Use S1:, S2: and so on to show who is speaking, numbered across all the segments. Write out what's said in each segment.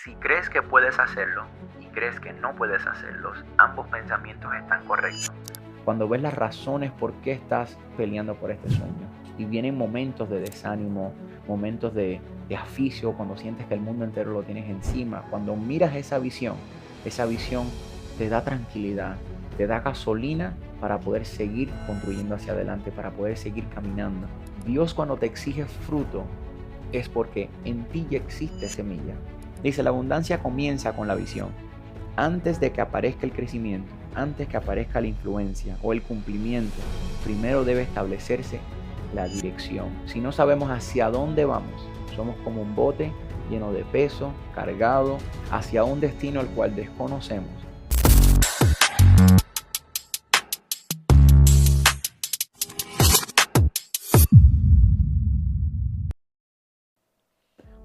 S1: Si crees que puedes hacerlo y crees que no puedes hacerlo, ambos pensamientos están correctos. Cuando ves las razones por qué estás peleando por este sueño y vienen momentos de desánimo, momentos de aficio, cuando sientes que el mundo entero lo tienes encima, cuando miras esa visión te da tranquilidad, te da gasolina para poder seguir construyendo hacia adelante, para poder seguir caminando. Dios, cuando te exige fruto, es porque en ti ya existe semilla. Dice, la abundancia comienza con la visión. Antes de que aparezca el crecimiento, antes que aparezca la influencia o el cumplimiento, primero debe establecerse la dirección. Si no sabemos hacia dónde vamos, somos como un bote lleno de peso, cargado hacia un destino al cual desconocemos.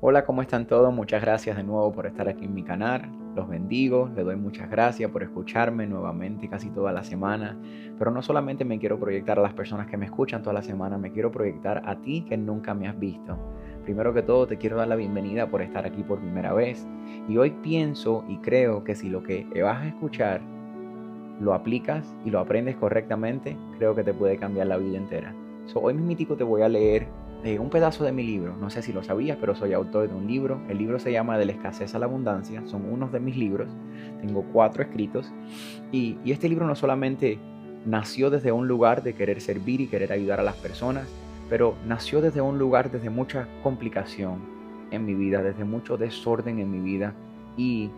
S1: Hola, ¿cómo están todos? Muchas gracias de nuevo por estar aquí en mi canal. Los bendigo, les doy muchas gracias por escucharme nuevamente casi toda la semana. Pero no solamente me quiero proyectar a las personas que me escuchan toda la semana, me quiero proyectar a ti que nunca me has visto. Primero que todo, te quiero dar la bienvenida por estar aquí por primera vez. Y hoy pienso y creo que si lo que vas a escuchar lo aplicas y lo aprendes correctamente, creo que te puede cambiar la vida entera. Hoy mismitico te voy a leer un pedazo de mi libro. No sé si lo sabías, pero soy autor de un libro. El libro se llama De la escasez a la abundancia. Son unos de mis libros. Tengo 4 escritos. Y este libro no solamente nació desde un lugar de querer servir y querer ayudar a las personas, pero nació desde un lugar desde mucha complicación en mi vida, desde mucho desorden en mi vida. Y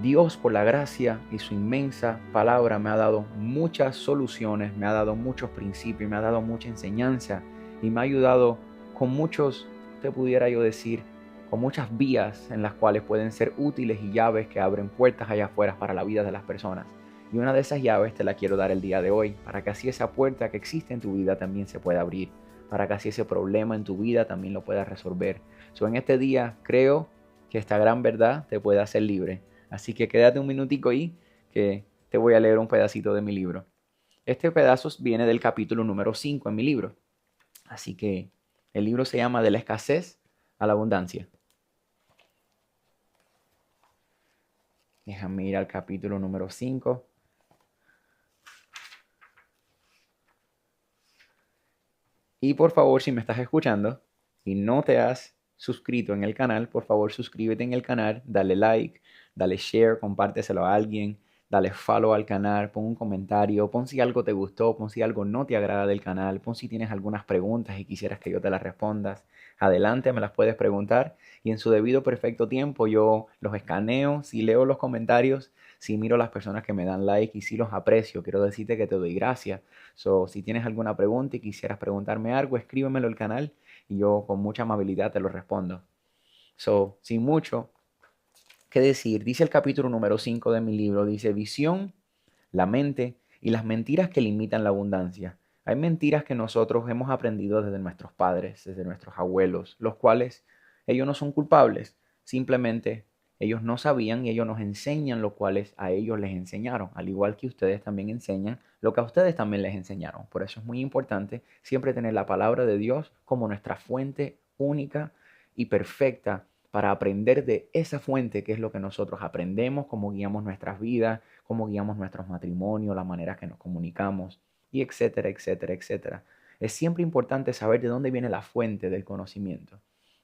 S1: Dios, por la gracia y su inmensa palabra, me ha dado muchas soluciones, me ha dado muchos principios, me ha dado mucha enseñanza y me ha ayudado con muchos, te pudiera yo decir, con muchas vías en las cuales pueden ser útiles y llaves que abren puertas allá afuera para la vida de las personas. Y una de esas llaves te la quiero dar el día de hoy, para que así esa puerta que existe en tu vida también se pueda abrir, para que así ese problema en tu vida también lo puedas resolver. En este día creo que esta gran verdad te puede hacer libre. Así que quédate un minutico ahí que te voy a leer un pedacito de mi libro. Este pedazo viene del capítulo número 5 en mi libro. Así que el libro se llama De la escasez a la abundancia. Déjame ir al capítulo número 5. Y por favor, si me estás escuchando y no te has suscrito en el canal, por favor suscríbete en el canal, dale like, dale share, compárteselo a alguien, dale follow al canal, pon un comentario, pon si algo te gustó, pon si algo no te agrada del canal, pon si tienes algunas preguntas y quisieras que yo te las respondas. Adelante, me las puedes preguntar y en su debido perfecto tiempo yo los escaneo, si leo los comentarios, si miro las personas que me dan like y si los aprecio, quiero decirte que te doy gracias. Si tienes alguna pregunta y quisieras preguntarme algo, escríbemelo al canal y yo con mucha amabilidad te lo respondo. Sin mucho que decir, dice el capítulo número 5 de mi libro, dice visión, la mente y las mentiras que limitan la abundancia. Hay mentiras que nosotros hemos aprendido desde nuestros padres, desde nuestros abuelos, los cuales ellos no son culpables, simplemente ellos no sabían y ellos nos enseñan lo cuales a ellos les enseñaron, al igual que ustedes también enseñan lo que a ustedes también les enseñaron. Por eso es muy importante siempre tener la palabra de Dios como nuestra fuente única y perfecta para aprender de esa fuente, que es lo que nosotros aprendemos, cómo guiamos nuestras vidas, cómo guiamos nuestros matrimonios, la manera que nos comunicamos, y etcétera, etcétera, etcétera. Es siempre importante saber de dónde viene la fuente del conocimiento.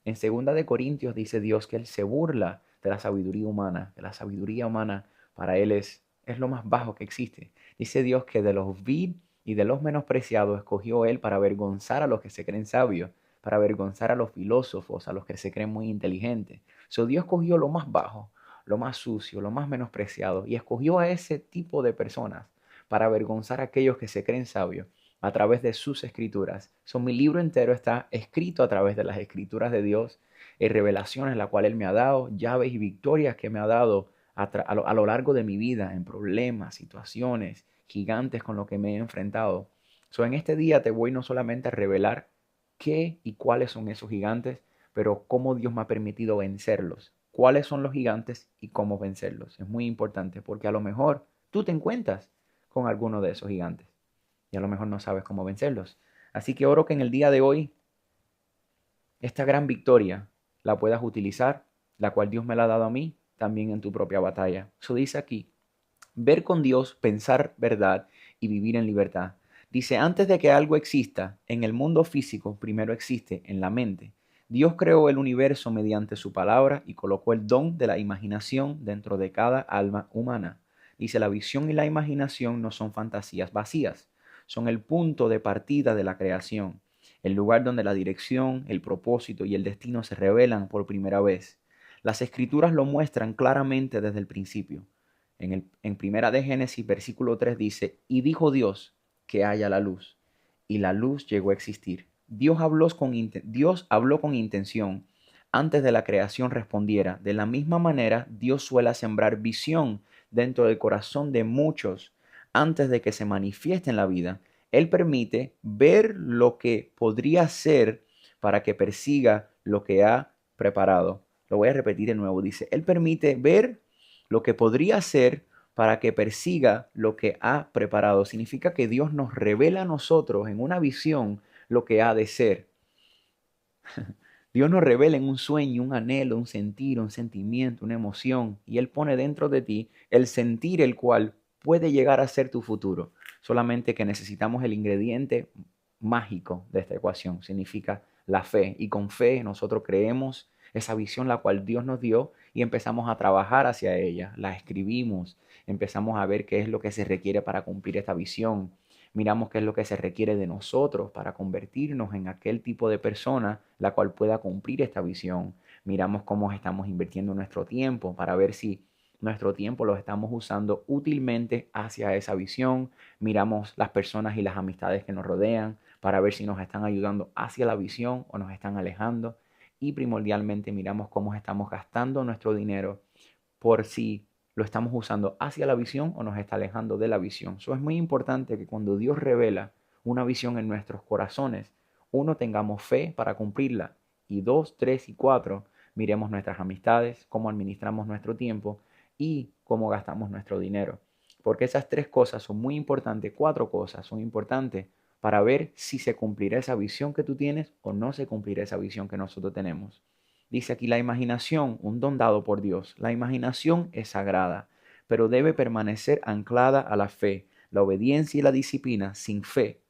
S1: En 2 Corintios dice Dios que Él se burla de la sabiduría humana, que la sabiduría humana para Él es lo más bajo que existe. Dice Dios que de los vil y de los menospreciados escogió Él para avergonzar a los que se creen sabios, para avergonzar a los filósofos, a los que se creen muy inteligentes. Dios cogió lo más bajo, lo más sucio, lo más menospreciado, y escogió a ese tipo de personas para avergonzar a aquellos que se creen sabios a través de sus escrituras. Mi libro entero está escrito a través de las escrituras de Dios, revelaciones la cual Él me ha dado, llaves y victorias que me ha dado a lo largo de mi vida, en problemas, situaciones, gigantes con los que me he enfrentado. En este día te voy no solamente a revelar qué y cuáles son esos gigantes, pero cómo Dios me ha permitido vencerlos. Cuáles son los gigantes y cómo vencerlos. Es muy importante porque a lo mejor tú te encuentras con alguno de esos gigantes y a lo mejor no sabes cómo vencerlos. Así que oro que en el día de hoy esta gran victoria la puedas utilizar la cual Dios me la ha dado a mí, también en tu propia batalla. Eso dice aquí, ver con Dios, pensar verdad y vivir en libertad. Dice, antes de que algo exista en el mundo físico, primero existe en la mente. Dios creó el universo mediante su palabra y colocó el don de la imaginación dentro de cada alma humana. Dice, la visión y la imaginación no son fantasías vacías, son el punto de partida de la creación, el lugar donde la dirección, el propósito y el destino se revelan por primera vez. Las escrituras lo muestran claramente desde el principio. En Primera de Génesis, versículo 3 dice, y dijo Dios que haya la luz, y la luz llegó a existir. Dios habló con intención antes de la creación respondiera. De la misma manera, Dios suele sembrar visión dentro del corazón de muchos antes de que se manifieste en la vida. Él permite ver lo que podría ser para que persiga lo que ha preparado. Lo voy a repetir de nuevo. Dice, Él permite ver lo que podría ser para que persiga lo que ha preparado. Significa que Dios nos revela a nosotros en una visión lo que ha de ser. Dios nos revela en un sueño, un anhelo, un sentir, un sentimiento, una emoción, y Él pone dentro de ti el sentir el cual puede llegar a ser tu futuro. Solamente que necesitamos el ingrediente mágico de esta ecuación. Significa la fe. Y con fe nosotros creemos esa visión la cual Dios nos dio y empezamos a trabajar hacia ella. La escribimos, empezamos a ver qué es lo que se requiere para cumplir esta visión. Miramos qué es lo que se requiere de nosotros para convertirnos en aquel tipo de persona la cual pueda cumplir esta visión. Miramos cómo estamos invirtiendo nuestro tiempo para ver si nuestro tiempo lo estamos usando útilmente hacia esa visión. Miramos las personas y las amistades que nos rodean para ver si nos están ayudando hacia la visión o nos están alejando. Y primordialmente miramos cómo estamos gastando nuestro dinero por si lo estamos usando hacia la visión o nos está alejando de la visión. Eso es muy importante que cuando Dios revela una visión en nuestros corazones, uno, tengamos fe para cumplirla y dos, tres y cuatro, miremos nuestras amistades, cómo administramos nuestro tiempo y cómo gastamos nuestro dinero. Porque esas tres cosas son muy importantes, cuatro cosas son importantes para ver si se cumplirá esa visión que tú tienes o no se cumplirá esa visión que nosotros tenemos. Dice aquí la imaginación, un don dado por Dios. La imaginación es sagrada, pero debe permanecer anclada a la fe, la obediencia y la disciplina. Sin fe,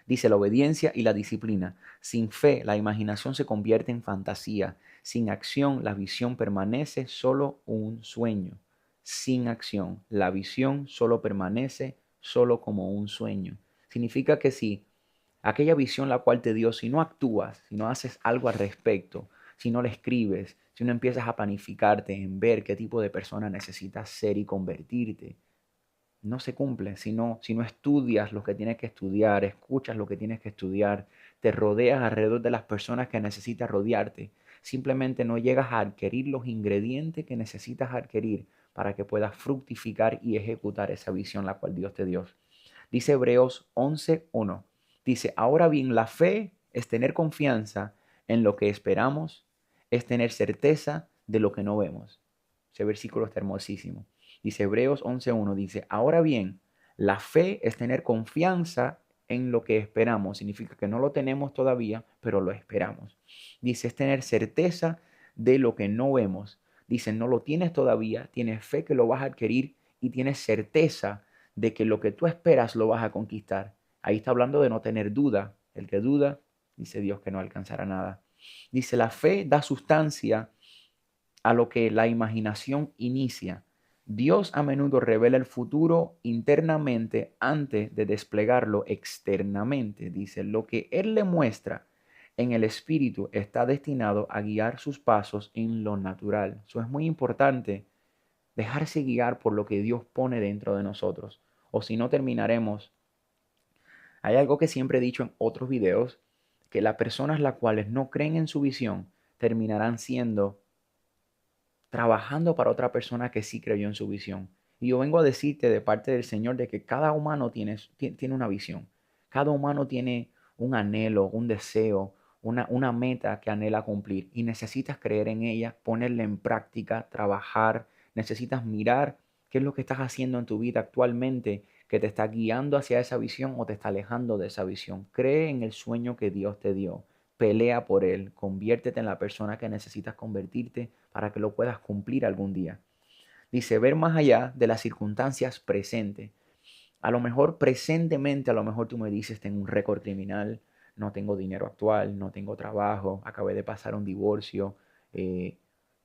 S1: dice la obediencia y la disciplina. Sin fe, la imaginación se convierte en fantasía. Sin acción, la visión permanece solo un sueño. Sin acción, la visión solo permanece solo como un sueño. Significa que si aquella visión la cual te dio, si no actúas, si no haces algo al respecto, si no le escribes, si no empiezas a planificarte en ver qué tipo de persona necesitas ser y convertirte, no se cumple. Si no estudias lo que tienes que estudiar, escuchas lo que tienes que estudiar, te rodeas alrededor de las personas que necesitas rodearte, simplemente no llegas a adquirir los ingredientes que necesitas adquirir para que puedas fructificar y ejecutar esa visión la cual Dios te dio. Dice Hebreos 11:1. Dice, ahora bien, la fe es tener confianza en lo que esperamos, es tener certeza de lo que no vemos. Ese versículo está hermosísimo. Dice Hebreos 11:1, dice, ahora bien, la fe es tener confianza en lo que esperamos. Significa que no lo tenemos todavía, pero lo esperamos. Dice, es tener certeza de lo que no vemos. Dice, no lo tienes todavía, tienes fe que lo vas a adquirir y tienes certeza de que lo que tú esperas lo vas a conquistar. Ahí está hablando de no tener duda. El que duda, dice Dios que no alcanzará nada. Dice, la fe da sustancia a lo que la imaginación inicia. Dios a menudo revela el futuro internamente antes de desplegarlo externamente. Dice, lo que Él le muestra en el espíritu está destinado a guiar sus pasos en lo natural. Eso es muy importante, dejarse guiar por lo que Dios pone dentro de nosotros. O si no terminaremos. Hay algo que siempre he dicho en otros videos, que las personas las cuales no creen en su visión terminarán siendo trabajando para otra persona que sí creyó en su visión. Y yo vengo a decirte de parte del Señor de que cada humano tiene una visión. Cada humano tiene un anhelo, un deseo, una meta que anhela cumplir. Y necesitas creer en ella, ponerla en práctica, trabajar. Necesitas mirar qué es lo que estás haciendo en tu vida actualmente que te está guiando hacia esa visión o te está alejando de esa visión. Cree en el sueño que Dios te dio. Pelea por él, conviértete en la persona que necesitas convertirte para que lo puedas cumplir algún día. Dice, ver más allá de las circunstancias presentes. A lo mejor presentemente, a lo mejor tú me dices, tengo un récord criminal, no tengo dinero actual, no tengo trabajo, acabé de pasar un divorcio, eh,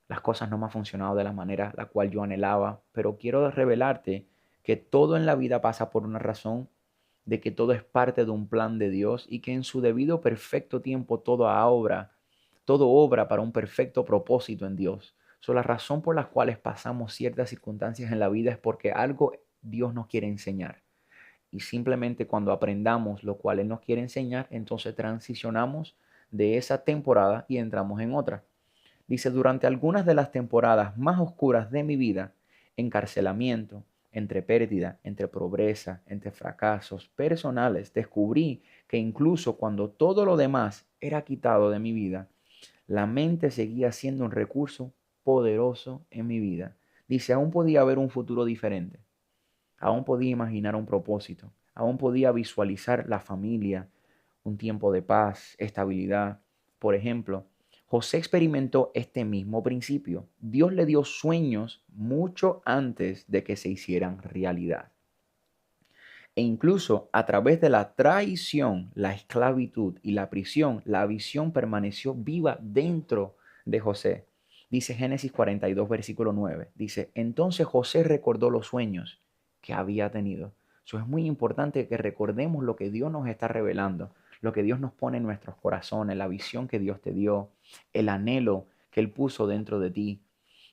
S1: las cosas no me han funcionado de la manera la cual yo anhelaba, pero quiero revelarte que todo en la vida pasa por una razón, de que todo es parte de un plan de Dios y que en su debido perfecto tiempo todo obra para un perfecto propósito en Dios. La razón por la cual pasamos ciertas circunstancias en la vida es porque algo Dios nos quiere enseñar. Y simplemente cuando aprendamos lo cual Él nos quiere enseñar, entonces transicionamos de esa temporada y entramos en otra. Dice, durante algunas de las temporadas más oscuras de mi vida, encarcelamiento, entre pérdida, entre pobreza, entre fracasos personales, descubrí que incluso cuando todo lo demás era quitado de mi vida, la mente seguía siendo un recurso poderoso en mi vida. Dice, aún podía ver un futuro diferente, aún podía imaginar un propósito, aún podía visualizar la familia, un tiempo de paz, estabilidad. Por ejemplo, José experimentó este mismo principio. Dios le dio sueños mucho antes de que se hicieran realidad. E incluso a través de la traición, la esclavitud y la prisión, la visión permaneció viva dentro de José. Dice Génesis 42, versículo 9. Dice, entonces José recordó los sueños que había tenido. Eso es muy importante que recordemos lo que Dios nos está revelando, lo que Dios nos pone en nuestros corazones, la visión que Dios te dio, el anhelo que Él puso dentro de ti.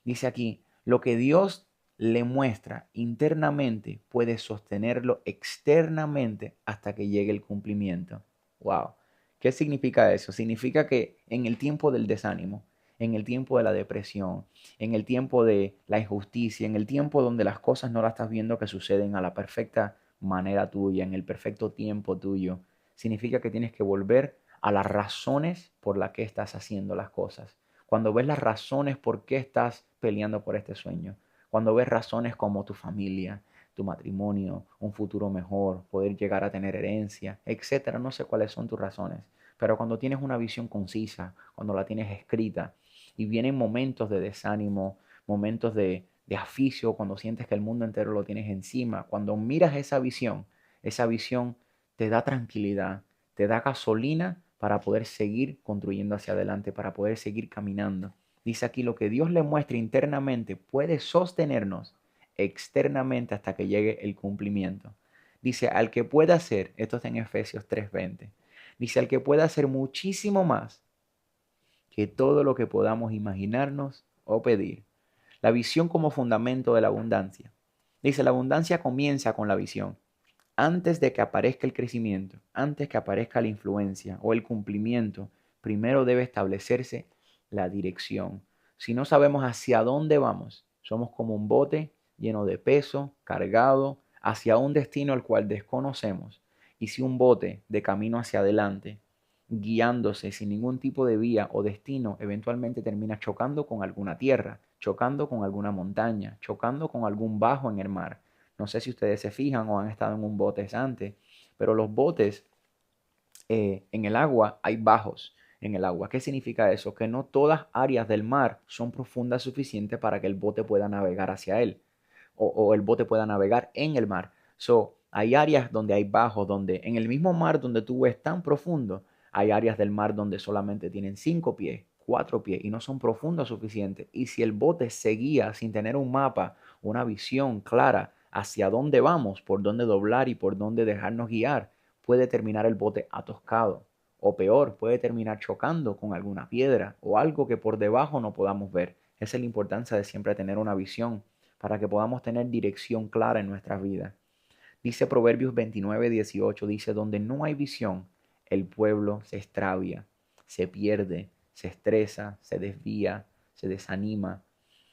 S1: Dice aquí, lo que Dios le muestra internamente puede sostenerlo externamente hasta que llegue el cumplimiento. Wow. ¿Qué significa eso? Significa que en el tiempo del desánimo, en el tiempo de la depresión, en el tiempo de la injusticia, en el tiempo donde las cosas no las estás viendo que suceden a la perfecta manera tuya, en el perfecto tiempo tuyo, significa que tienes que volver a las razones por las que estás haciendo las cosas. Cuando ves las razones por qué estás peleando por este sueño, cuando ves razones como tu familia, tu matrimonio, un futuro mejor, poder llegar a tener herencia, etcétera, no sé cuáles son tus razones, pero cuando tienes una visión concisa, cuando la tienes escrita y vienen momentos de desánimo, momentos de aficio, cuando sientes que el mundo entero lo tienes encima, cuando miras esa visión te da tranquilidad, te da gasolina para poder seguir construyendo hacia adelante, para poder seguir caminando. Dice aquí, lo que Dios le muestra internamente puede sostenernos externamente hasta que llegue el cumplimiento. Dice, al que pueda hacer, esto está en Efesios 3:20, dice, al que pueda hacer muchísimo más que todo lo que podamos imaginarnos o pedir. La visión como fundamento de la abundancia. Dice, la abundancia comienza con la visión. Antes de que aparezca el crecimiento, antes que aparezca la influencia o el cumplimiento, primero debe establecerse la dirección. Si no sabemos hacia dónde vamos, somos como un bote lleno de peso, cargado hacia un destino al cual desconocemos. Y si un bote de camino hacia adelante, guiándose sin ningún tipo de vía o destino, eventualmente termina chocando con alguna tierra, chocando con alguna montaña, chocando con algún bajo en el mar. No sé si ustedes se fijan o han estado en un bote antes, pero los botes en el agua hay bajos en el agua. ¿Qué significa eso? Que no todas áreas del mar son profundas suficientes para que el bote pueda navegar hacia él o el bote pueda navegar en el mar. Hay áreas donde hay bajos, donde en el mismo mar donde tú ves tan profundo, hay áreas del mar donde solamente tienen 5 pies, 4 pies y no son profundas suficientes. Y si el bote seguía sin tener un mapa, una visión clara hacia dónde vamos, por dónde doblar y por dónde dejarnos guiar, puede terminar el bote atoscado. O peor, puede terminar chocando con alguna piedra o algo que por debajo no podamos ver. Esa es la importancia de siempre tener una visión para que podamos tener dirección clara en nuestras vidas. Dice Proverbios 29:18, dice, donde no hay visión, el pueblo se extravia, se pierde, se estresa, se desvía, se desanima.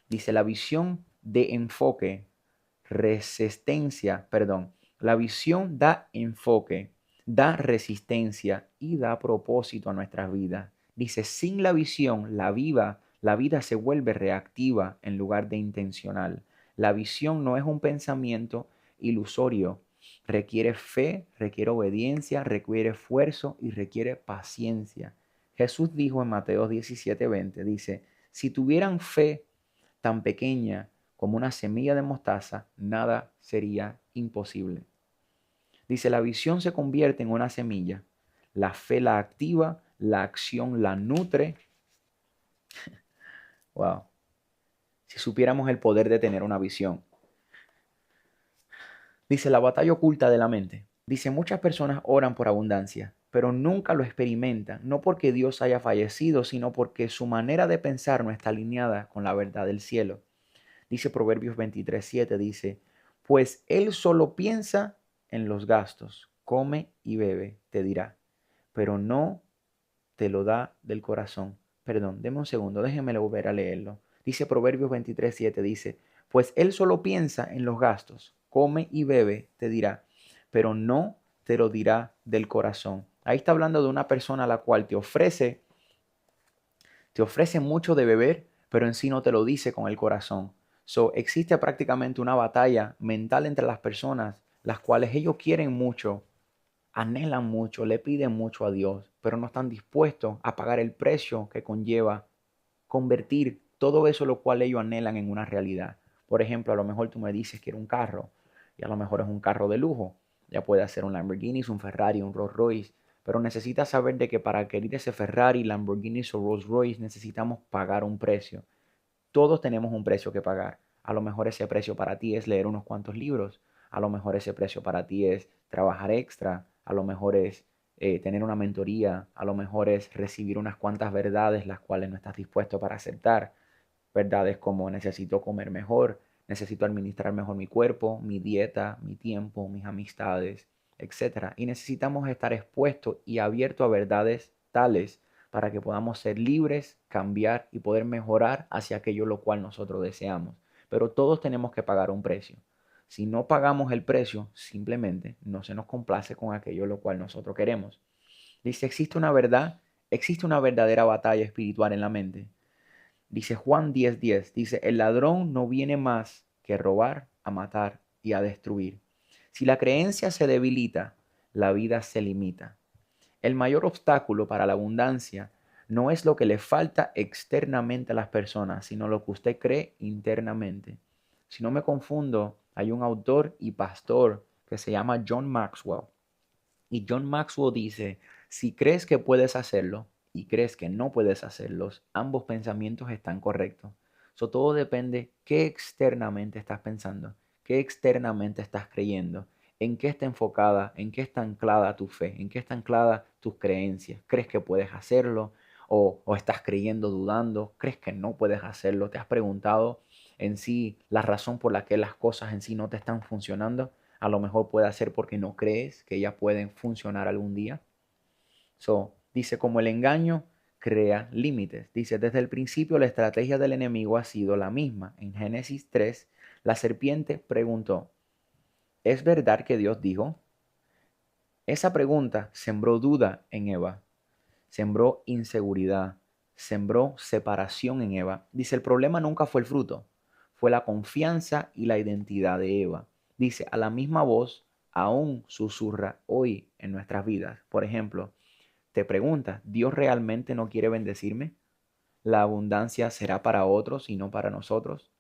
S1: Dice, la visión de enfoque, la visión da enfoque, da resistencia y da propósito a nuestras vidas. Dice, sin la visión, la vida se vuelve reactiva en lugar de intencional. La visión no es un pensamiento ilusorio. Requiere fe, requiere obediencia, requiere esfuerzo y requiere paciencia. Jesús dijo en Mateo 17:20, dice, Si tuvieran fe tan pequeña como una semilla de mostaza, nada sería imposible. Dice, la visión se convierte en una semilla, la fe la activa, la acción la nutre. Wow, si supiéramos el poder de tener una visión. Dice, la batalla oculta de la mente. Dice, muchas personas oran por abundancia, pero nunca lo experimentan, no porque Dios haya fallecido, sino porque su manera de pensar no está alineada con la verdad del cielo. Dice Proverbios 23:7, dice, pues él solo piensa en los gastos, come y bebe, te dirá, pero no te lo da del corazón. Perdón, deme un segundo, déjeme volver a leerlo. Dice Proverbios 23:7, dice, pues él solo piensa en los gastos, come y bebe, te dirá, pero no te lo dirá del corazón. Ahí está hablando de una persona a la cual te ofrece mucho de beber, pero en sí no te lo dice con el corazón. So, existe prácticamente una batalla mental entre las personas, las cuales ellos quieren mucho, anhelan mucho, le piden mucho a Dios, pero no están dispuestos a pagar el precio que conlleva convertir todo eso lo cual ellos anhelan en una realidad. Por ejemplo, a lo mejor tú me dices que era un carro, y a lo mejor es un carro de lujo. Ya puede ser un Lamborghini, un Ferrari, un Rolls Royce, pero necesitas saber de que para adquirir ese Ferrari, Lamborghini o Rolls Royce necesitamos pagar un precio. Todos tenemos un precio que pagar. A lo mejor ese precio para ti es leer unos cuantos libros. A lo mejor ese precio para ti es trabajar extra. A lo mejor es tener una mentoría. A lo mejor es recibir unas cuantas verdades las cuales no estás dispuesto para aceptar. Verdades como necesito comer mejor, necesito administrar mejor mi cuerpo, mi dieta, mi tiempo, mis amistades, etcétera. Y necesitamos estar expuestos y abiertos a verdades tales para que podamos ser libres, cambiar y poder mejorar hacia aquello lo cual nosotros deseamos. Pero todos tenemos que pagar un precio. Si no pagamos el precio, simplemente no se nos complace con aquello lo cual nosotros queremos. Dice, existe una verdadera batalla espiritual en la mente. Dice Juan 10:10, dice, el ladrón no viene más que robar, a matar y a destruir. Si la creencia se debilita, la vida se limita. El mayor obstáculo para la abundancia no es lo que le falta externamente a las personas, sino lo que usted cree internamente. Si no me confundo, hay un autor y pastor que se llama John Maxwell. Y John Maxwell dice, si crees que puedes hacerlo y crees que no puedes hacerlos, ambos pensamientos están correctos. So, todo depende qué externamente estás pensando, qué externamente estás creyendo, en qué está enfocada, en qué está anclada tu fe, en qué está anclada tus creencias. ¿Crees que puedes hacerlo? ¿O estás creyendo, dudando? ¿Crees que no puedes hacerlo? ¿Te has preguntado en sí la razón por la que las cosas en sí no te están funcionando? A lo mejor puede ser porque no crees que ellas pueden funcionar algún día. So, dice, como el engaño crea límites. Dice, desde el principio la estrategia del enemigo ha sido la misma. En Génesis 3, la serpiente preguntó, ¿es verdad que Dios dijo? Esa pregunta sembró duda en Eva, sembró inseguridad, sembró separación en Eva. Dice, el problema nunca fue el fruto, fue la confianza y la identidad de Eva. Dice, a la misma voz aún susurra hoy en nuestras vidas. Por ejemplo, te preguntas, ¿Dios realmente no quiere bendecirme? ¿La abundancia será para otros y no para nosotros?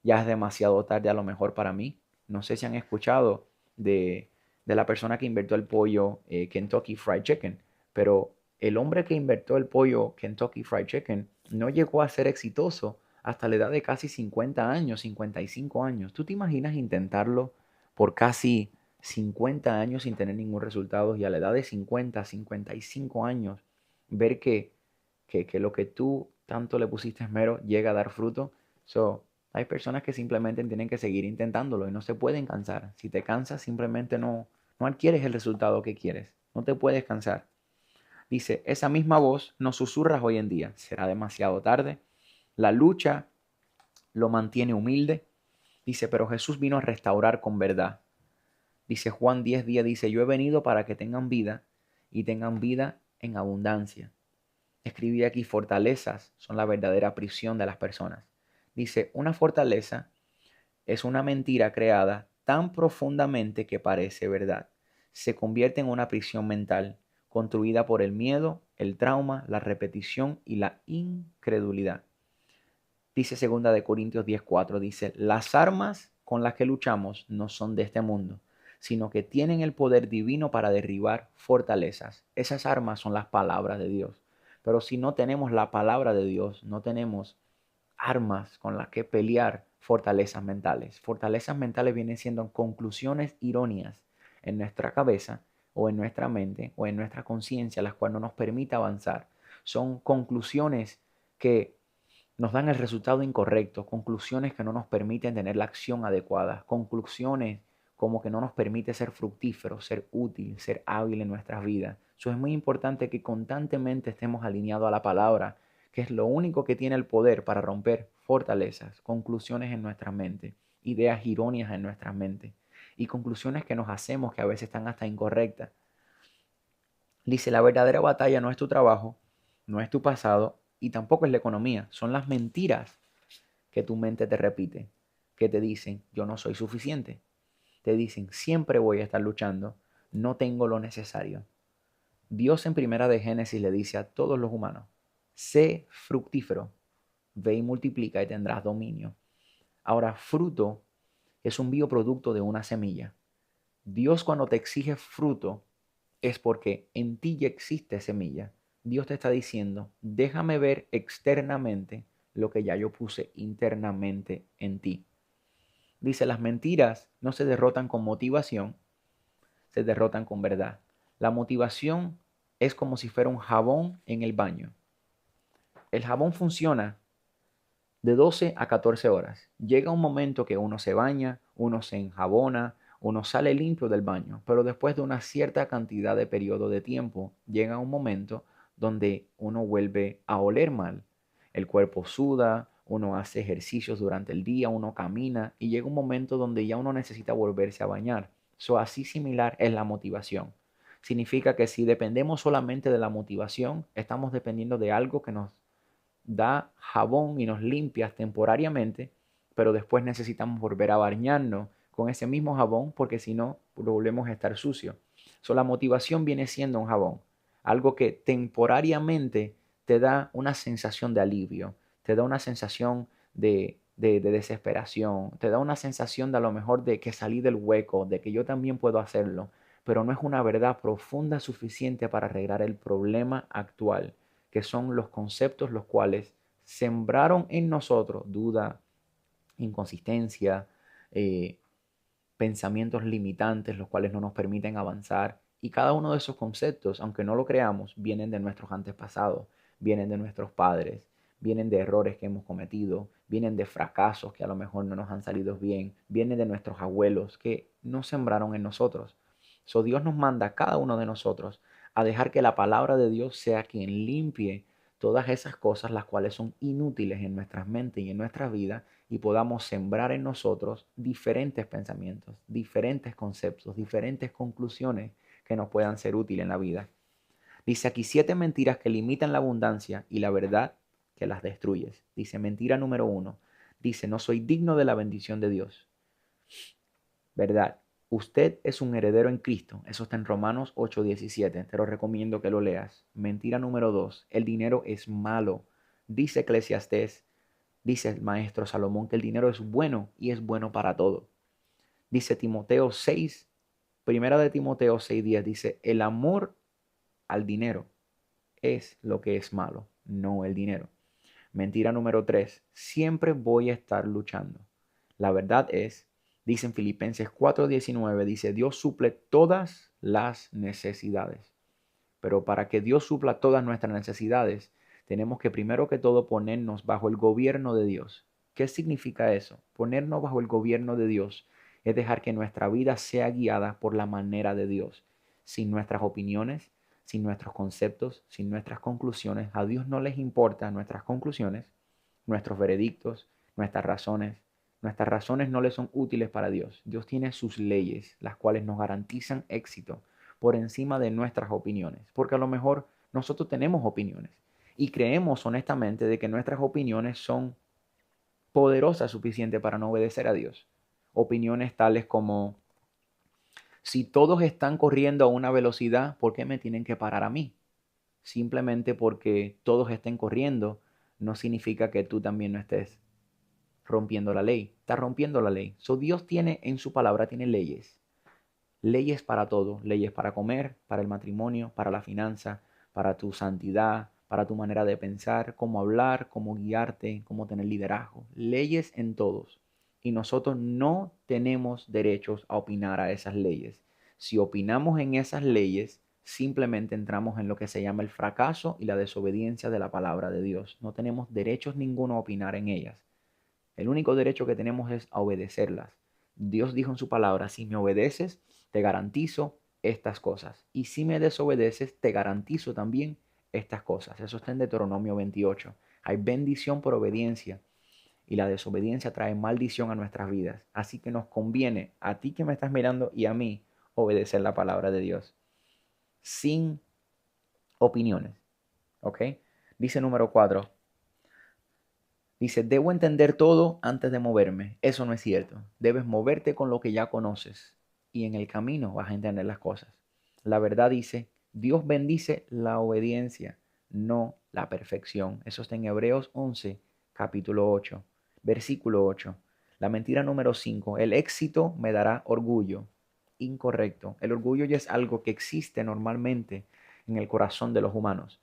S1: Ya es demasiado tarde a lo mejor para mí. No sé si han escuchado de, de la persona que inventó el pollo Kentucky Fried Chicken, pero el hombre que inventó el pollo Kentucky Fried Chicken no llegó a ser exitoso hasta la edad de casi 50 años, 55 años. ¿Tú te imaginas intentarlo por casi 50 años sin tener ningún resultado y a la edad de 50, 55 años ver que lo que tú tanto le pusiste esmero llega a dar fruto? So, hay personas que simplemente tienen que seguir intentándolo y no se pueden cansar. Si te cansas, simplemente no adquieres el resultado que quieres. No te puedes cansar. Dice, esa misma voz nos susurra hoy en día. Será demasiado tarde. La lucha lo mantiene humilde. Dice, pero Jesús vino a restaurar con verdad. Dice Juan 10:10, dice, yo he venido para que tengan vida y tengan vida en abundancia. Escribí aquí, fortalezas son la verdadera prisión de las personas. Dice, una fortaleza es una mentira creada tan profundamente que parece verdad. Se convierte en una prisión mental construida por el miedo, el trauma, la repetición y la incredulidad. Dice 2 Corintios 10:4, dice, las armas con las que luchamos no son de este mundo, sino que tienen el poder divino para derribar fortalezas. Esas armas son las palabras de Dios. Pero si no tenemos la palabra de Dios, no tenemos armas con las que pelear fortalezas mentales. Fortalezas mentales vienen siendo conclusiones irónicas en nuestra cabeza o en nuestra mente o en nuestra conciencia, las cuales no nos permite avanzar. Son conclusiones que nos dan el resultado incorrecto, conclusiones que no nos permiten tener la acción adecuada, conclusiones como que no nos permite ser fructíferos, ser útil, ser hábil en nuestras vidas. Eso es muy importante que constantemente estemos alineados a la palabra, que es lo único que tiene el poder para romper fortalezas, conclusiones en nuestra mente, ideas irónicas en nuestra mente y conclusiones que nos hacemos que a veces están hasta incorrectas. Dice, la verdadera batalla no es tu trabajo, no es tu pasado y tampoco es la economía, son las mentiras que tu mente te repite, que te dicen, yo no soy suficiente, te dicen, siempre voy a estar luchando, no tengo lo necesario. Dios en Primera de Génesis le dice a todos los humanos, sé fructífero, ve y multiplica y tendrás dominio. Ahora, fruto es un bioproducto de una semilla. Dios cuando te exige fruto es porque en ti ya existe semilla. Dios te está diciendo, déjame ver externamente lo que ya yo puse internamente en ti. Dice, las mentiras no se derrotan con motivación, se derrotan con verdad. La motivación es como si fuera un jabón en el baño. El jabón funciona de 12 a 14 horas. Llega un momento que uno se baña, uno se enjabona, uno sale limpio del baño, pero después de una cierta cantidad de periodo de tiempo, llega un momento donde uno vuelve a oler mal. El cuerpo suda, uno hace ejercicios durante el día, uno camina y llega un momento donde ya uno necesita volverse a bañar. Así similar es la motivación. Significa que si dependemos solamente de la motivación, estamos dependiendo de algo que nos da jabón y nos limpias temporariamente, pero después necesitamos volver a bañarnos con ese mismo jabón porque si no, volvemos a estar sucio. La motivación viene siendo un jabón, algo que temporariamente te da una sensación de alivio, te da una sensación de desesperación, te da una sensación de a lo mejor de que salí del hueco, de que yo también puedo hacerlo, pero no es una verdad profunda suficiente para arreglar el problema actual, que son los conceptos los cuales sembraron en nosotros duda, inconsistencia, eh, pensamientos limitantes, los cuales no nos permiten avanzar. Y cada uno de esos conceptos, aunque no lo creamos, vienen de nuestros antepasados, vienen de nuestros padres, vienen de errores que hemos cometido, vienen de fracasos que a lo mejor no nos han salido bien, vienen de nuestros abuelos que no sembraron en nosotros. Dios nos manda a cada uno de nosotros a dejar que la palabra de Dios sea quien limpie todas esas cosas las cuales son inútiles en nuestras mentes y en nuestra vida y podamos sembrar en nosotros diferentes pensamientos, diferentes conceptos, diferentes conclusiones que nos puedan ser útiles en la vida. Dice aquí 7 mentiras que limitan la abundancia y la verdad que las destruyes. Dice mentira número 1. Dice no soy digno de la bendición de Dios. Verdad. Usted es un heredero en Cristo. Eso está en Romanos 8:17. Te lo recomiendo que lo leas. Mentira número 2. El dinero es malo. Dice Eclesiastés, dice el maestro Salomón que el dinero es bueno y es bueno para todo. Dice Timoteo 6, primera de Timoteo 6:10, dice, el amor al dinero es lo que es malo, no el dinero. Mentira número 3, siempre voy a estar luchando. La verdad es, dice en Filipenses 4:19, dice, Dios suple todas las necesidades. Pero para que Dios supla todas nuestras necesidades, tenemos que primero que todo ponernos bajo el gobierno de Dios. ¿Qué significa eso? Ponernos bajo el gobierno de Dios es dejar que nuestra vida sea guiada por la manera de Dios, sin nuestras opiniones, sin nuestros conceptos, sin nuestras conclusiones. A Dios no les importan nuestras conclusiones, nuestros veredictos, nuestras razones. Nuestras razones no le son útiles para Dios. Dios tiene sus leyes, las cuales nos garantizan éxito por encima de nuestras opiniones, porque a lo mejor nosotros tenemos opiniones y creemos honestamente de que nuestras opiniones son poderosas suficientes para no obedecer a Dios. Opiniones tales como, si todos están corriendo a una velocidad, ¿por qué me tienen que parar a mí? Simplemente porque todos estén corriendo no significa que tú también no estés rompiendo la ley. Estás rompiendo la ley. So, Dios tiene en su palabra, tiene leyes. Leyes para todo. Leyes para comer, para el matrimonio, para la finanza, para tu santidad, para tu manera de pensar, cómo hablar, cómo guiarte, cómo tener liderazgo. Leyes en todos. Y nosotros no tenemos derechos a opinar a esas leyes. Si opinamos en esas leyes, simplemente entramos en lo que se llama el fracaso y la desobediencia de la palabra de Dios. No tenemos derechos ninguno a opinar en ellas. El único derecho que tenemos es a obedecerlas. Dios dijo en su palabra, si me obedeces, te garantizo estas cosas. Y si me desobedeces, te garantizo también estas cosas. Eso está en Deuteronomio 28. Hay bendición por obediencia y la desobediencia trae maldición a nuestras vidas. Así que nos conviene, a ti que me estás mirando y a mí, obedecer la palabra de Dios. Sin opiniones. ¿Ok? Dice número 4. Dice, debo entender todo antes de moverme. Eso no es cierto. Debes moverte con lo que ya conoces y en el camino vas a entender las cosas. La verdad dice, Dios bendice la obediencia, no la perfección. Eso está en Hebreos 11, capítulo 8, versículo 8. La mentira número 5, el éxito me dará orgullo. Incorrecto. El orgullo ya es algo que existe normalmente en el corazón de los humanos.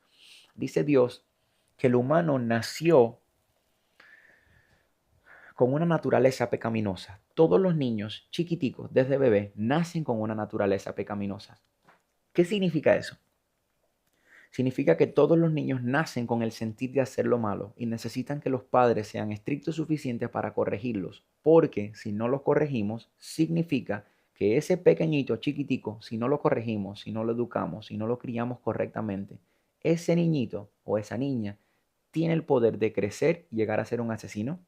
S1: Dice Dios que el humano nació con una naturaleza pecaminosa. Todos los niños chiquiticos, desde bebé, nacen con una naturaleza pecaminosa. ¿Qué significa eso? Significa que todos los niños nacen con el sentir de hacer lo malo y necesitan que los padres sean estrictos suficientes para corregirlos, porque si no los corregimos, significa que ese pequeñito chiquitico, si no lo corregimos, si no lo educamos, si no lo criamos correctamente, ese niñito o esa niña tiene el poder de crecer y llegar a ser un asesino,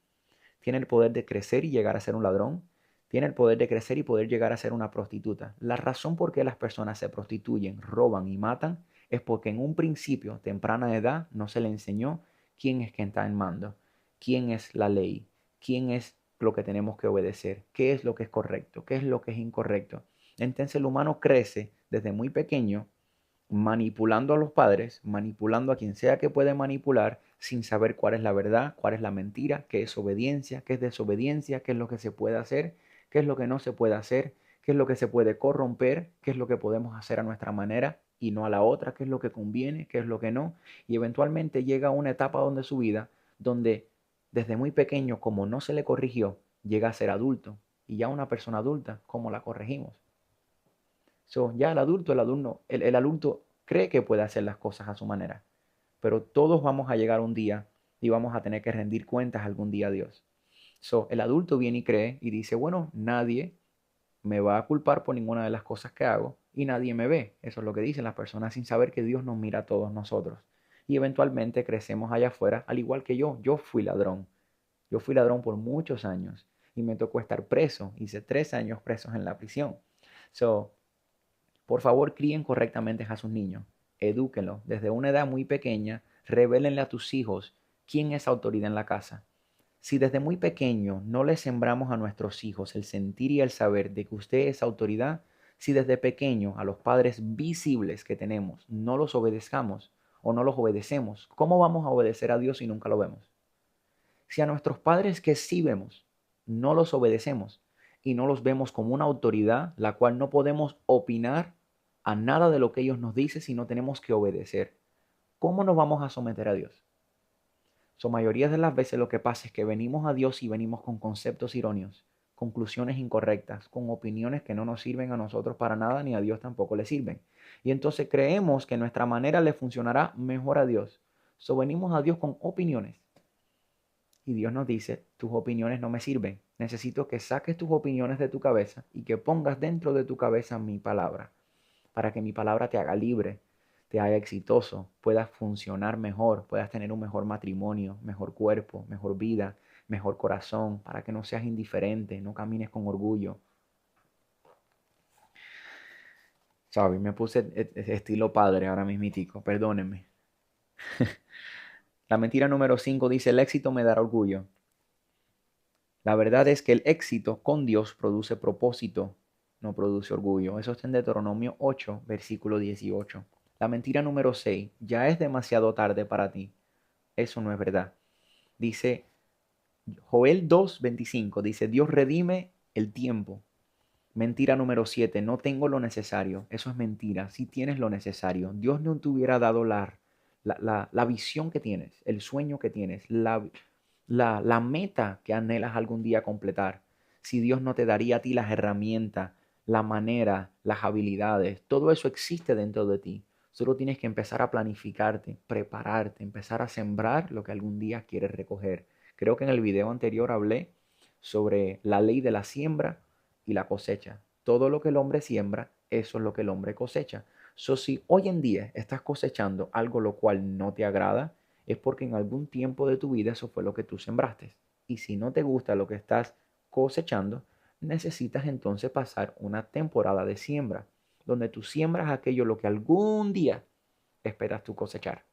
S1: tiene el poder de crecer y llegar a ser un ladrón, tiene el poder de crecer y poder llegar a ser una prostituta. La razón por qué las personas se prostituyen, roban y matan es porque en un principio, temprana edad, no se le enseñó quién es quien está en mando, quién es la ley, quién es lo que tenemos que obedecer, qué es lo que es correcto, qué es lo que es incorrecto. Entonces el humano crece desde muy pequeño manipulando a los padres, manipulando a quien sea que puede manipular, sin saber cuál es la verdad, cuál es la mentira, qué es obediencia, qué es desobediencia, qué es lo que se puede hacer, qué es lo que no se puede hacer, qué es lo que se puede corromper, qué es lo que podemos hacer a nuestra manera y no a la otra, qué es lo que conviene, qué es lo que no. Y eventualmente llega a una etapa donde su vida, donde desde muy pequeño, como no se le corrigió, llega a ser adulto. Y ya una persona adulta, ¿cómo la corregimos? So, ya el adulto cree que puede hacer las cosas a su manera, pero todos vamos a llegar un día y vamos a tener que rendir cuentas algún día a Dios. So, el adulto viene y cree y dice, bueno, nadie me va a culpar por ninguna de las cosas que hago y nadie me ve. Eso es lo que dicen las personas sin saber que Dios nos mira a todos nosotros. Y eventualmente crecemos allá afuera, al igual que yo. Yo fui ladrón. Yo fui ladrón por muchos años y me tocó estar preso. Hice 3 años presos en la prisión. So, por favor, críen correctamente a sus niños. Edúquenlos desde una edad muy pequeña. Revélenle a tus hijos quién es autoridad en la casa. Si desde muy pequeño no le sembramos a nuestros hijos el sentir y el saber de que usted es autoridad, si desde pequeño a los padres visibles que tenemos no los obedezcamos o no los obedecemos, ¿cómo vamos a obedecer a Dios si nunca lo vemos? Si a nuestros padres que sí vemos no los obedecemos y no los vemos como una autoridad, la cual no podemos opinar a nada de lo que ellos nos dicen, si no tenemos que obedecer, ¿cómo nos vamos a someter a Dios? So, mayoría de las veces lo que pasa es que venimos a Dios y venimos con conceptos erróneos, conclusiones incorrectas, con opiniones que no nos sirven a nosotros para nada ni a Dios tampoco le sirven. Y entonces creemos que nuestra manera le funcionará mejor a Dios. So, venimos a Dios con opiniones. Y Dios nos dice, tus opiniones no me sirven. Necesito que saques tus opiniones de tu cabeza y que pongas dentro de tu cabeza mi palabra, para que mi palabra te haga libre, te haga exitoso, puedas funcionar mejor, puedas tener un mejor matrimonio, mejor cuerpo, mejor vida, mejor corazón, para que no seas indiferente, no camines con orgullo. Sorry, me puse estilo padre ahora mismitico, perdónenme. La mentira número 5 dice, el éxito me dará orgullo. La verdad es que el éxito con Dios produce propósito, no produce orgullo. Eso está en Deuteronomio 8, versículo 18. La mentira número 6, ya es demasiado tarde para ti. Eso no es verdad. Dice Joel 2:25, dice, Dios redime el tiempo. Mentira número 7, no tengo lo necesario. Eso es mentira, sí tienes lo necesario. Dios no te hubiera dado la visión que tienes, el sueño que tienes, la meta que anhelas algún día completar. Si Dios no te daría a ti las herramientas, la manera, las habilidades, todo eso existe dentro de ti. Solo tienes que empezar a planificarte, prepararte, empezar a sembrar lo que algún día quieres recoger. Creo que en el video anterior hablé sobre la ley de la siembra y la cosecha. Todo lo que el hombre siembra, eso es lo que el hombre cosecha. Si hoy en día estás cosechando algo lo cual no te agrada, es porque en algún tiempo de tu vida eso fue lo que tú sembraste. Y si no te gusta lo que estás cosechando, necesitas entonces pasar una temporada de siembra, donde tú siembras aquello lo que algún día esperas tú cosechar.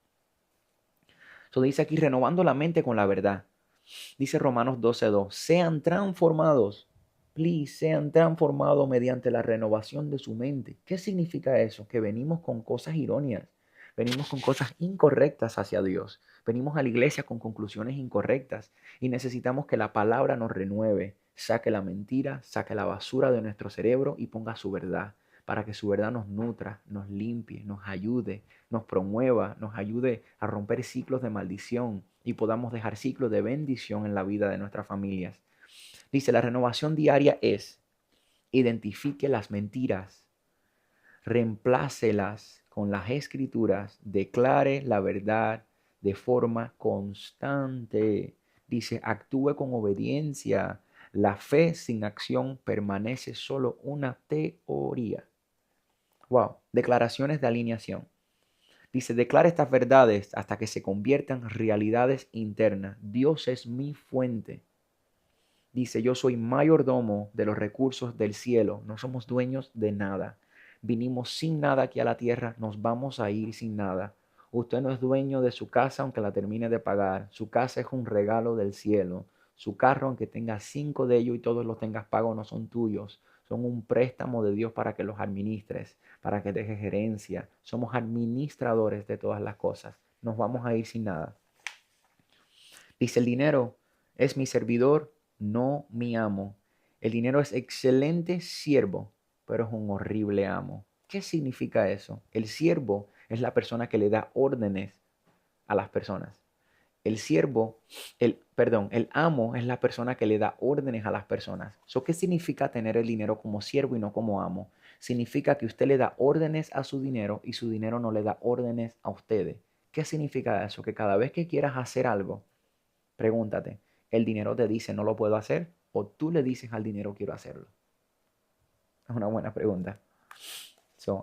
S1: Eso dice aquí, renovando la mente con la verdad. Dice Romanos 12:2, sean transformados, please, sean transformados mediante la renovación de su mente. ¿Qué significa eso? Que venimos con cosas irónicas, venimos con cosas incorrectas hacia Dios, venimos a la iglesia con conclusiones incorrectas y necesitamos que la palabra nos renueve, saque la mentira, saque la basura de nuestro cerebro y ponga su verdad, para que su verdad nos nutra, nos limpie, nos ayude, nos promueva, nos ayude a romper ciclos de maldición y podamos dejar ciclos de bendición en la vida de nuestras familias. Dice, la renovación diaria es, identifique las mentiras, reemplácelas con las escrituras, declare la verdad de forma constante. Dice, actúe con obediencia. La fe sin acción permanece solo una teoría. Wow, declaraciones de alineación. Dice, declara estas verdades hasta que se conviertan en realidades internas. Dios es mi fuente. Dice, yo soy mayordomo de los recursos del cielo. No somos dueños de nada. Vinimos sin nada aquí a la tierra, nos vamos a ir sin nada. Usted no es dueño de su casa aunque la termine de pagar. Su casa es un regalo del cielo. Su carro, aunque tengas 5 de ellos y todos los tengas pagos, no son tuyos. Son un préstamo de Dios para que los administres, para que dejes herencia. Somos administradores de todas las cosas. Nos vamos a ir sin nada. Dice, el dinero es mi servidor, no mi amo. El dinero es excelente siervo, pero es un horrible amo. ¿Qué significa eso? El siervo es la persona que le da órdenes a las personas. El amo es la persona que le da órdenes a las personas. ¿Qué significa tener el dinero como siervo y no como amo? Significa que usted le da órdenes a su dinero y su dinero no le da órdenes a ustedes. ¿Qué significa eso? Que cada vez que quieras hacer algo, pregúntate, ¿el dinero te dice no lo puedo hacer o tú le dices al dinero quiero hacerlo? Es una buena pregunta.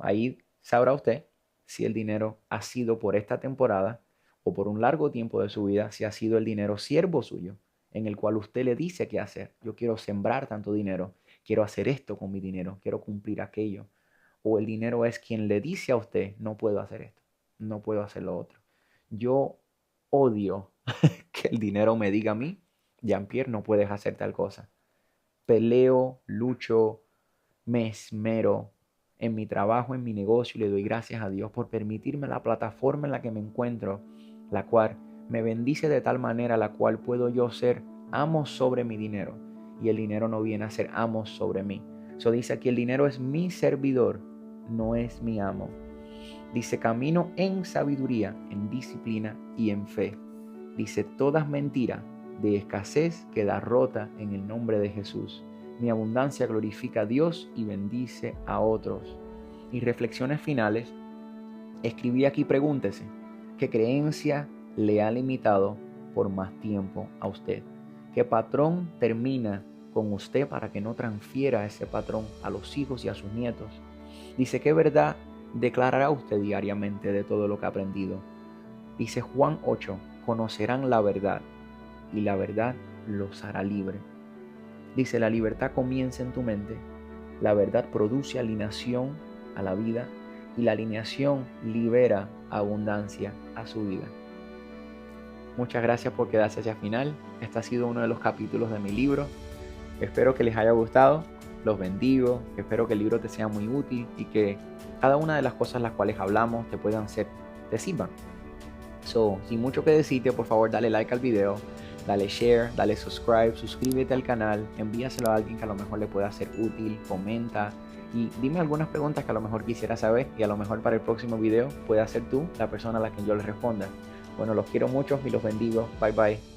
S1: Ahí sabrá usted si el dinero ha sido por esta temporada o por un largo tiempo de su vida, si ha sido el dinero siervo suyo, en el cual usted le dice qué hacer. Yo quiero sembrar tanto dinero, quiero hacer esto con mi dinero, quiero cumplir aquello. O el dinero es quien le dice a usted, no puedo hacer esto, no puedo hacer lo otro. Yo odio que el dinero me diga a mí, Jean-Pierre, no puedes hacer tal cosa. Peleo, lucho, me esmero en mi trabajo, en mi negocio y le doy gracias a Dios por permitirme la plataforma en la que me encuentro, la cual me bendice de tal manera la cual puedo yo ser amo sobre mi dinero y el dinero no viene a ser amo sobre mí. Dice aquí, el dinero es mi servidor, no es mi amo. Dice, camino en sabiduría, en disciplina y en fe. Dice, todas mentiras de escasez queda rota en el nombre de Jesús. Mi abundancia glorifica a Dios y bendice a otros. Y reflexiones finales, escribí aquí, pregúntese, ¿qué creencia le ha limitado por más tiempo a usted? ¿Qué patrón termina con usted para que no transfiera ese patrón a los hijos y a sus nietos? Dice, ¿qué verdad declarará usted diariamente de todo lo que ha aprendido? Dice Juan 8, conocerán la verdad y la verdad los hará libre. Dice, la libertad comienza en tu mente, la verdad produce alineación a la vida y la alineación libera abundancia a su vida. Muchas gracias por quedarse hacia el final. Este ha sido uno de los capítulos de mi libro. Espero que les haya gustado. Los bendigo. Espero que el libro te sea muy útil y que cada una de las cosas las cuales hablamos te sirvan. Sin mucho que decirte, por favor dale like al video, dale share, dale subscribe, suscríbete al canal, envíaselo a alguien que a lo mejor le pueda ser útil, comenta y dime algunas preguntas que a lo mejor quisiera saber y a lo mejor para el próximo video pueda ser tú la persona a la que yo le responda. Bueno, los quiero mucho y los bendigo. Bye bye.